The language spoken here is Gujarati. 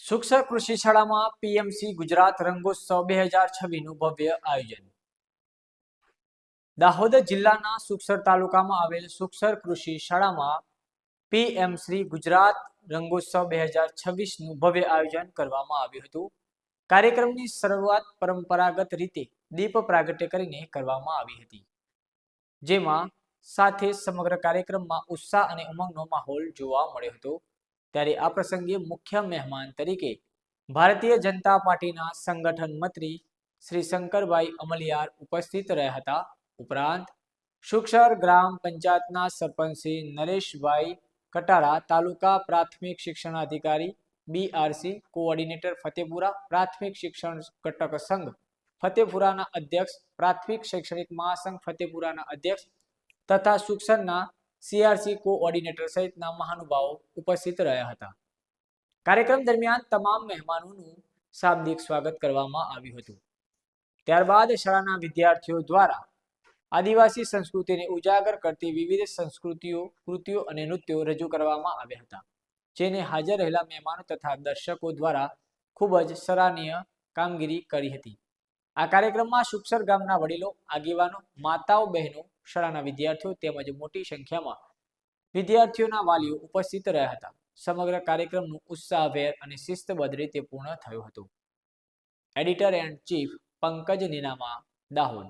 સુક્ષર કૃષિ શાળામાં પીએમસી ગુજરાત રંગોત્સવ 2026નું ભવ્ય આયોજન. દાહોદ જિલ્લાના સુક્ષર તાલુકામાં આવેલ સુક્ષર કૃષિ શાળામાં પીએમસી ગુજરાત રંગોત્સવ 2026નું ભવ્ય આયોજન કરવામાં આવ્યું હતું. કાર્યક્રમની શરૂઆત પરંપરાગત રીતે દીપ પ્રાગટ્ય કરીને કરવામાં આવી હતી, જેમાં સાથે સમગ્ર કાર્યક્રમમાં ઉત્સાહ અને ઉમંગનો માહોલ જોવા મળ્યો હતો. ત્યારે આ પ્રસંગે મુખ્ય મહેમાન તરીકે ભારતીય જનતા પાર્ટીના સંગઠન મંત્રી શ્રી શંકરભાઈ અમલિયાર ઉપસ્થિત રહ્યા હતા. ઉપરાંત સુક્ષર ગ્રામ પંચાયતના સરપંચ શ્રી નરેશભાઈ કટારા, તાલુકા પ્રાથમિક શિક્ષણાધિકારી બીઆરસી કોઓર્ડિનેટર ફતેપુરા, પ્રાથમિક શિક્ષણ ઘટક સંઘ ફતેપુરાના અધ્યક્ષ, પ્રાથમિક શૈક્ષણિક મહાસંઘ ફતેપુરાના અધ્યક્ષ તથા સુક્ષરના સીઆરસી કોઓર્ડિનેટર સહિતના મહાનુભાવો ઉપસ્થિત રહ્યા હતા. કાર્યક્રમ દરમિયાન તમામ મહેમાનોનું શાબ્દિક સ્વાગત કરવામાં આવ્યું હતું. ત્યારબાદ શાળાના વિદ્યાર્થીઓ દ્વારા આદિવાસી સંસ્કૃતિને ઉજાગર કરતી વિવિધ સંસ્કૃતિઓ, કૃતિઓ અને નૃત્યો રજૂ કરવામાં આવ્યા હતા, જેને હાજર રહેલા મહેમાનો તથા દર્શકો દ્વારા ખૂબ જ સરાહનીય કામગીરી કરી હતી. આ કાર્યક્રમમાં સુક્ષર ગામના વડીલો, આગેવાનો, માતાઓ, બહેનો, શાળાના વિદ્યાર્થીઓ તેમજ મોટી સંખ્યામાં વિદ્યાર્થીઓના વાલીઓ ઉપસ્થિત રહ્યા હતા. સમગ્ર કાર્યક્રમનું ઉત્સાહભેર અને શિસ્તબદ્ધ રીતે પૂર્ણ થયું હતું. Editor and chief Pankaj Ninama, Dahod.